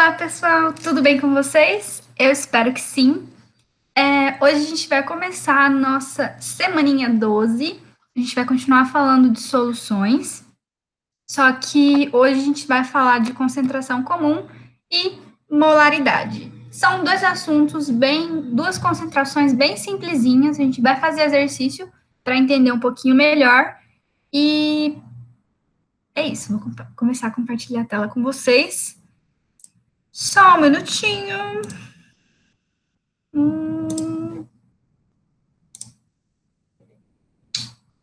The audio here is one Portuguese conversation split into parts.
Olá, pessoal, tudo bem com vocês? Eu espero que sim. Hoje a gente vai começar a nossa semaninha 12. A gente vai continuar falando de soluções, só que hoje a gente vai falar de concentração comum e molaridade. São dois assuntos duas concentrações bem simplesinhas. A gente vai fazer exercício para entender um pouquinho melhor. E é isso, vou começar a compartilhar a tela com vocês. Só um minutinho.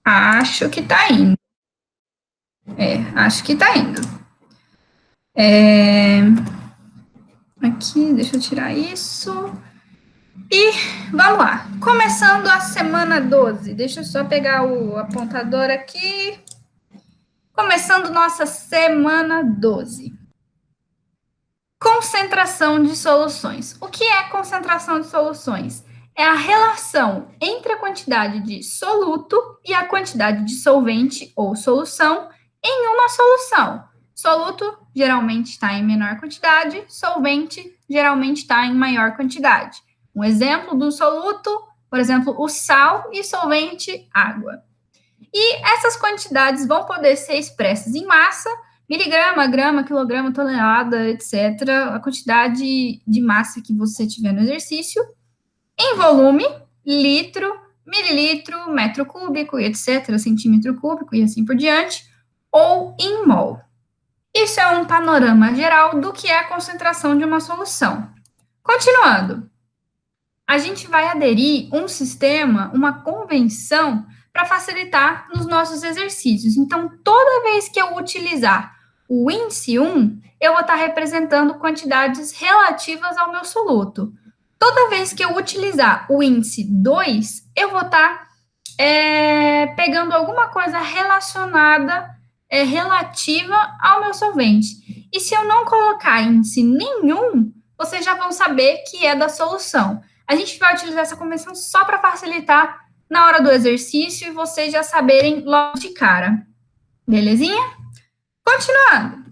Acho que tá indo. Acho que tá indo. Aqui, deixa eu tirar isso. E vamos lá. Começando a semana 12. Deixa eu só pegar o apontador aqui. Começando nossa semana 12. Concentração de soluções. O que é concentração de soluções? É a relação entre a quantidade de soluto e a quantidade de solvente ou solução em uma solução. Soluto geralmente está em menor quantidade, solvente geralmente está em maior quantidade. Um exemplo do soluto, por exemplo, o sal e solvente, água. E essas quantidades vão poder ser expressas em massa, miligrama, grama, quilograma, tonelada, etc. A quantidade de massa que você tiver no exercício, em volume, litro, mililitro, metro cúbico, etc., centímetro cúbico e assim por diante, ou em mol. Isso é um panorama geral do que é a concentração de uma solução. Continuando, a gente vai aderir um sistema, uma convenção, para facilitar nos nossos exercícios. Então, toda vez que eu utilizar o índice 1, eu vou estar representando quantidades relativas ao meu soluto. Toda vez que eu utilizar o índice 2, eu vou estar pegando alguma coisa relacionada, relativa ao meu solvente. E se eu não colocar índice nenhum, vocês já vão saber que é da solução. A gente vai utilizar essa convenção só para facilitar na hora do exercício e vocês já saberem logo de cara. Belezinha? Continuando.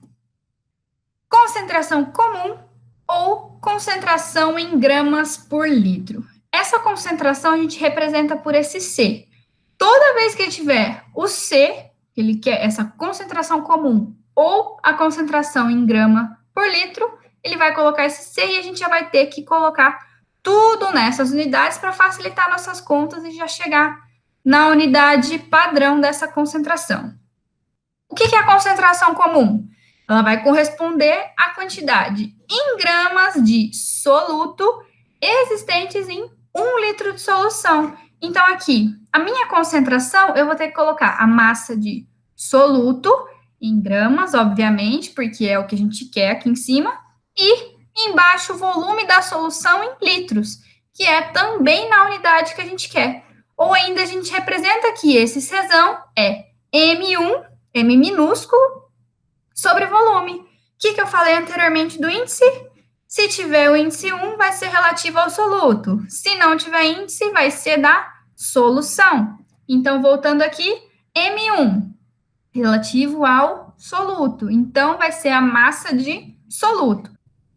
Concentração comum ou concentração em gramas por litro. Essa concentração a gente representa por esse C. Toda vez que tiver o C, ele quer essa concentração comum ou a concentração em grama por litro, ele vai colocar esse C e a gente já vai ter que colocar tudo nessas unidades para facilitar nossas contas e já chegar na unidade padrão dessa concentração. O que é a concentração comum? Ela vai corresponder à quantidade em gramas de soluto existentes em 1 litro de solução. Então, aqui, a minha concentração, eu vou ter que colocar a massa de soluto em gramas, obviamente, porque é o que a gente quer aqui em cima, e embaixo o volume da solução em litros, que é também na unidade que a gente quer. Ou ainda a gente representa que esse Czão é M1, M minúsculo, sobre volume. O que eu falei anteriormente do índice? Se tiver o índice 1, vai ser relativo ao soluto. Se não tiver índice, vai ser da solução. Então, voltando aqui, M1, relativo ao soluto. Então, vai ser a massa de soluto.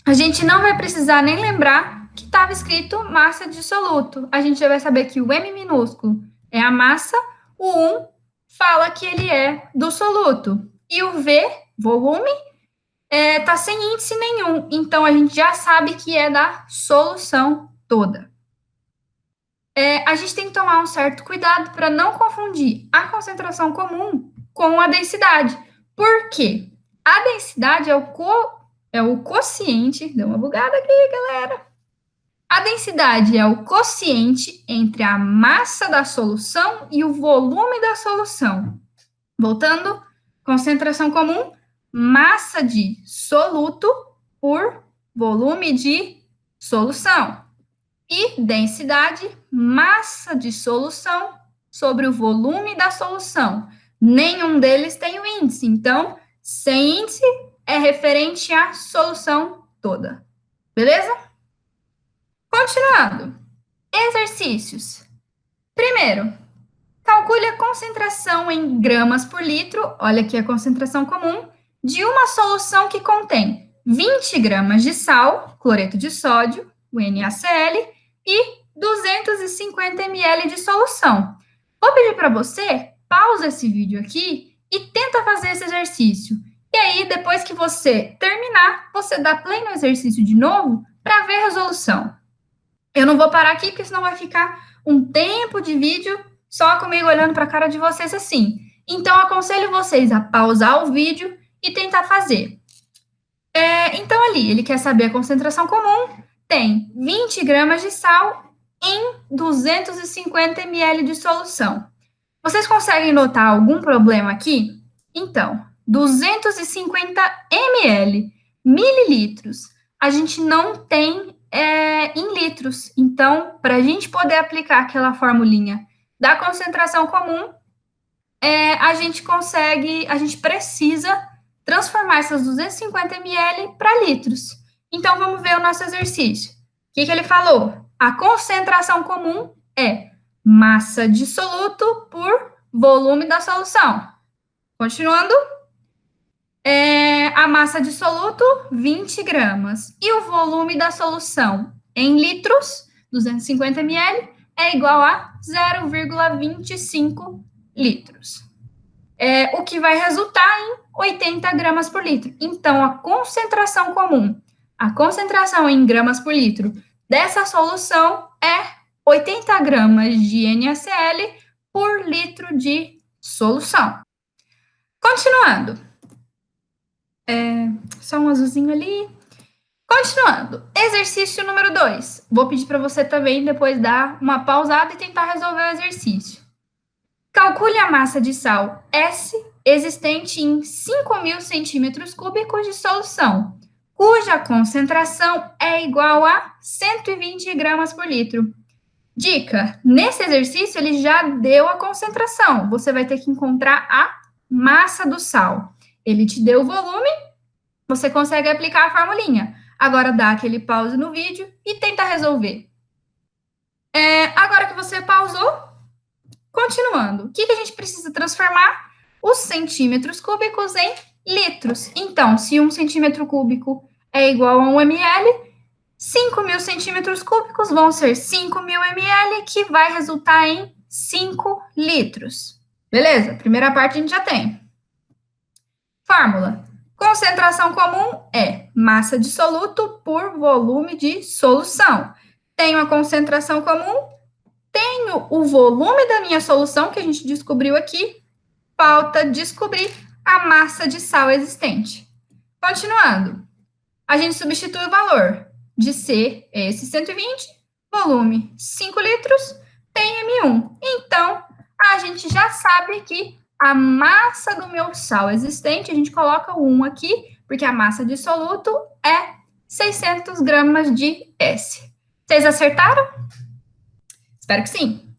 A gente não vai precisar nem lembrar que estava escrito massa de soluto. A gente já vai saber que o M minúsculo é a massa, o 1 fala que ele é do soluto. E o V, volume, está sem índice nenhum. Então, a gente já sabe que é da solução toda. A gente tem que tomar um certo cuidado para não confundir a concentração comum com a densidade. Por quê? A densidade é o quociente. Deu uma bugada aqui, galera. A densidade é o quociente entre a massa da solução e o volume da solução. Voltando, concentração comum, massa de soluto por volume de solução. E densidade, massa de solução sobre o volume da solução. Nenhum deles tem o índice, então, sem índice é referente à solução toda. Beleza? Continuando. Exercícios. Primeiro, calcule a concentração em gramas por litro, olha aqui a concentração comum, de uma solução que contém 20 gramas de sal, cloreto de sódio, o NaCl, e 250 ml de solução. Vou pedir para você, pausa esse vídeo aqui e tenta fazer esse exercício. E aí, depois que você terminar, você dá play no exercício de novo para ver a resolução. Eu não vou parar aqui, porque senão vai ficar um tempo de vídeo só comigo olhando para a cara de vocês assim. Então, aconselho vocês a pausar o vídeo e tentar fazer. Então, ali, ele quer saber a concentração comum, tem 20 gramas de sal em 250 ml de solução. Vocês conseguem notar algum problema aqui? Então, 250 ml, mililitros, a gente não tem em litros. Então, para a gente poder aplicar aquela formulinha da concentração comum, a gente precisa transformar essas 250 ml para litros. Então, vamos ver o nosso exercício. O que ele falou? A concentração comum é massa de soluto por volume da solução. Continuando. A massa de soluto, 20 gramas. E o volume da solução em litros, 250 ml, é igual a 0,25 litros. O que vai resultar em 80 gramas por litro. Então, a concentração comum, a concentração em gramas por litro dessa solução é 80 gramas de NaCl por litro de solução. Continuando. Só um azulzinho ali. Continuando. Exercício número 2. Vou pedir para você também depois dar uma pausada e tentar resolver o exercício. Calcule a massa de sal S existente em 5.000 centímetros cúbicos de solução, cuja concentração é igual a 120 gramas por litro. Dica: nesse exercício, ele já deu a concentração. Você vai ter que encontrar a massa do sal. Ele te deu o volume, você consegue aplicar a formulinha. Agora, dá aquele pause no vídeo e tenta resolver. Agora que você pausou, continuando. O que a gente precisa transformar? Os centímetros cúbicos em litros. Então, se 1 centímetro cúbico é igual a 1 ml, 5.000 centímetros cúbicos vão ser 5.000 ml, que vai resultar em 5 litros. Beleza? Primeira parte a gente já tem. Fórmula. Concentração comum é massa de soluto por volume de solução. Tenho a concentração comum, tenho o volume da minha solução, que a gente descobriu aqui. Falta descobrir a massa de sal existente. Continuando. A gente substitui o valor de C, esse 120, volume 5 litros, tem M1. Então, a gente já sabe que a massa do meu sal existente, a gente coloca o 1 aqui, porque a massa de soluto é 600 gramas de S. Vocês acertaram? Espero que sim.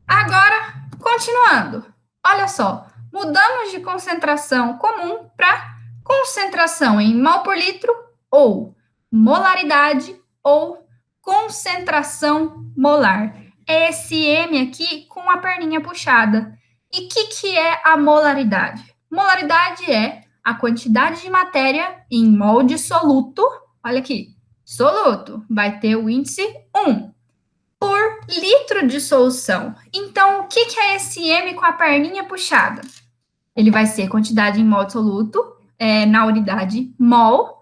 Agora, continuando. Olha só, mudamos de concentração comum para concentração em mol por litro, ou molaridade, ou concentração molar. É esse M aqui com a perninha puxada. E o que é a molaridade? Molaridade é a quantidade de matéria em mol de soluto. Olha aqui, soluto vai ter o índice 1 por litro de solução. Então, o que é esse M com a perninha puxada? Ele vai ser quantidade em mol de soluto, na unidade mol,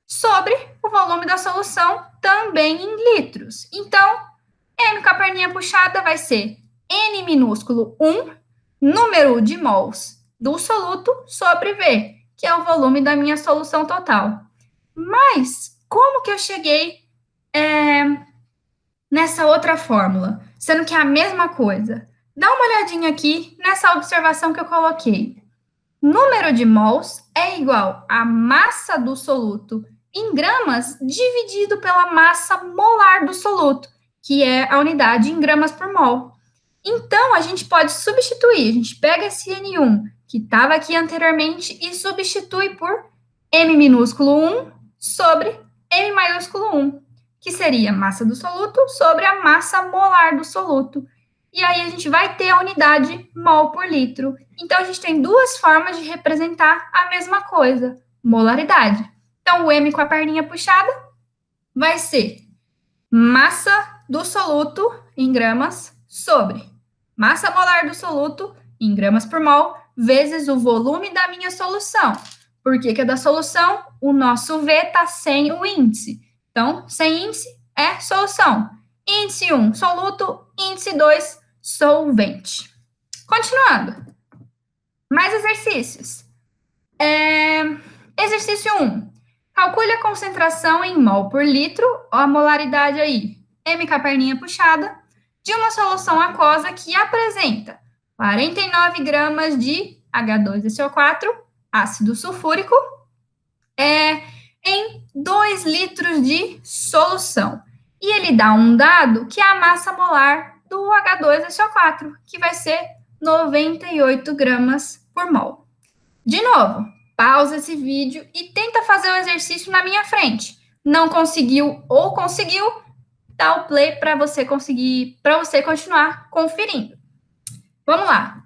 sobre o volume da solução, também em litros. Então, M com a perninha puxada vai ser N minúsculo 1, número de mols do soluto, sobre V, que é o volume da minha solução total. Mas, como que eu cheguei nessa outra fórmula, sendo que é a mesma coisa? Dá uma olhadinha aqui nessa observação que eu coloquei. Número de mols é igual a massa do soluto em gramas dividido pela massa molar do soluto, que é a unidade em gramas por mol. Então, a gente pode substituir. A gente pega esse N1, que estava aqui anteriormente, e substitui por M minúsculo 1 sobre M maiúsculo 1, que seria massa do soluto sobre a massa molar do soluto. E aí, a gente vai ter a unidade mol por litro. Então, a gente tem duas formas de representar a mesma coisa, molaridade. Então, o M com a perninha puxada vai ser massa do soluto em gramas sobre massa molar do soluto em gramas por mol vezes o volume da minha solução. Por que é da solução? O nosso V está sem o índice. Então, sem índice é solução. Índice 1, soluto. Índice 2, solvente. Continuando. Mais exercícios. Exercício 1. Calcule a concentração em mol por litro, a molaridade aí, M com a perninha puxada, de uma solução aquosa que apresenta 49 gramas de H2SO4, ácido sulfúrico, em 2 litros de solução. E ele dá um dado que é a massa molar do H2SO4, que vai ser 98 gramas por mol. De novo, pausa esse vídeo e tenta fazer o exercício na minha frente. Não conseguiu ou conseguiu, dá o play para você conseguir, para você continuar conferindo. Vamos lá.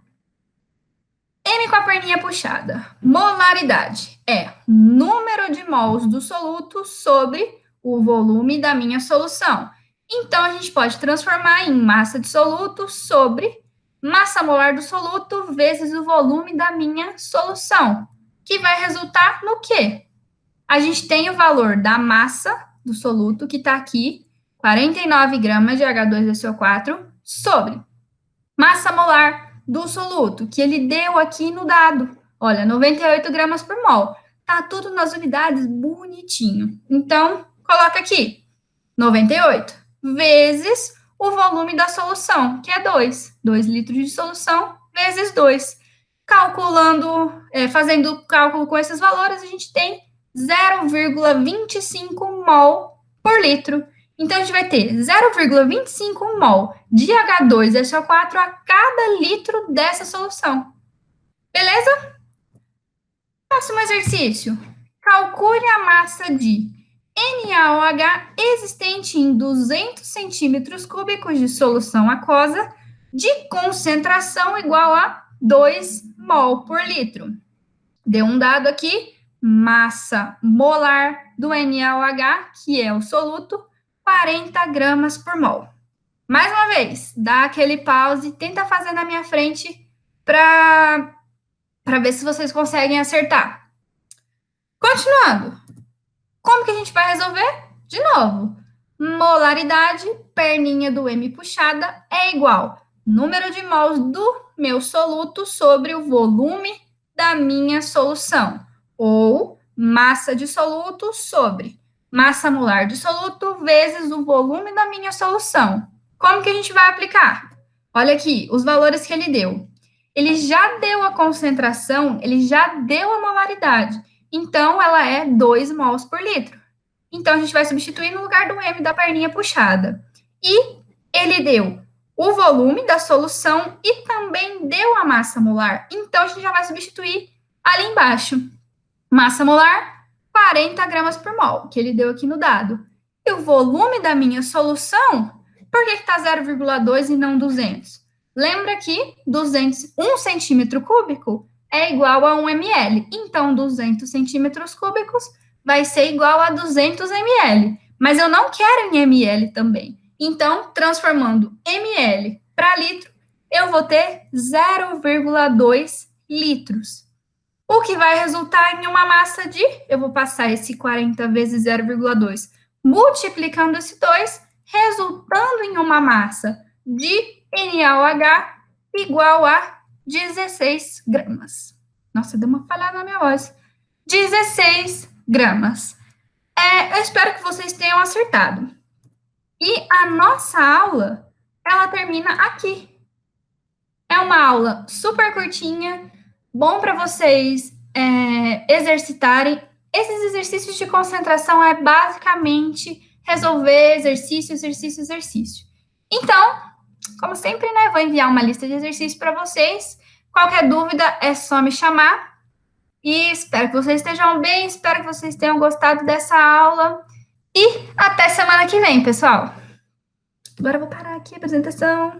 M com a perninha puxada. Molaridade é número de mols do soluto sobre o volume da minha solução. Então, a gente pode transformar em massa de soluto sobre massa molar do soluto vezes o volume da minha solução, que vai resultar no quê? A gente tem o valor da massa do soluto, que está aqui, 49 gramas de H2SO4, sobre massa molar do soluto, que ele deu aqui no dado. Olha, 98 gramas por mol. Tá tudo nas unidades bonitinho. Então, coloca aqui, 98 vezes o volume da solução, que é 2. 2 litros de solução vezes 2. Calculando, fazendo o cálculo com esses valores, a gente tem 0,25 mol por litro. Então, a gente vai ter 0,25 mol de H2SO4 a cada litro dessa solução. Beleza? Próximo exercício. Calcule a massa de NaOH existente em 200 centímetros cúbicos de solução aquosa de concentração igual a 2 mol por litro. Deu um dado aqui, massa molar do NaOH, que é o soluto, 40 gramas por mol. Mais uma vez, dá aquele pause, tenta fazer na minha frente para ver se vocês conseguem acertar. Continuando. Como que a gente vai resolver? De novo, molaridade, perninha do M puxada, é igual número de mols do meu soluto sobre o volume da minha solução. Ou massa de soluto sobre massa molar de soluto vezes o volume da minha solução. Como que a gente vai aplicar? Olha aqui, os valores que ele deu. Ele já deu a concentração, ele já deu a molaridade. Então, ela é 2 mols por litro. Então, a gente vai substituir no lugar do M da perninha puxada. E ele deu o volume da solução e também deu a massa molar. Então, a gente já vai substituir ali embaixo. Massa molar, 40 gramas por mol, que ele deu aqui no dado. E o volume da minha solução, por que está 0,2 e não 200? Lembra que 1 centímetro cúbico é igual a 1 ml. Então, 200 centímetros cúbicos vai ser igual a 200 ml. Mas eu não quero em ml também. Então, transformando ml para litro, eu vou ter 0,2 litros. O que vai resultar em uma massa de, eu vou passar esse 40 vezes 0,2, multiplicando esse 2, resultando em uma massa de NaOH igual a 16 gramas. Nossa, deu uma falhada na minha voz. 16 gramas. Eu espero que vocês tenham acertado. E a nossa aula, ela termina aqui. É uma aula super curtinha, bom para vocês exercitarem. Esses exercícios de concentração é basicamente resolver exercício, exercício, exercício. Então, como sempre, né, vou enviar uma lista de exercícios para vocês. Qualquer dúvida é só me chamar. E espero que vocês estejam bem, espero que vocês tenham gostado dessa aula. E até semana que vem, pessoal. Agora eu vou parar aqui a apresentação.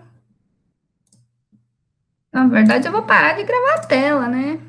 Na verdade, eu vou parar de gravar a tela, né?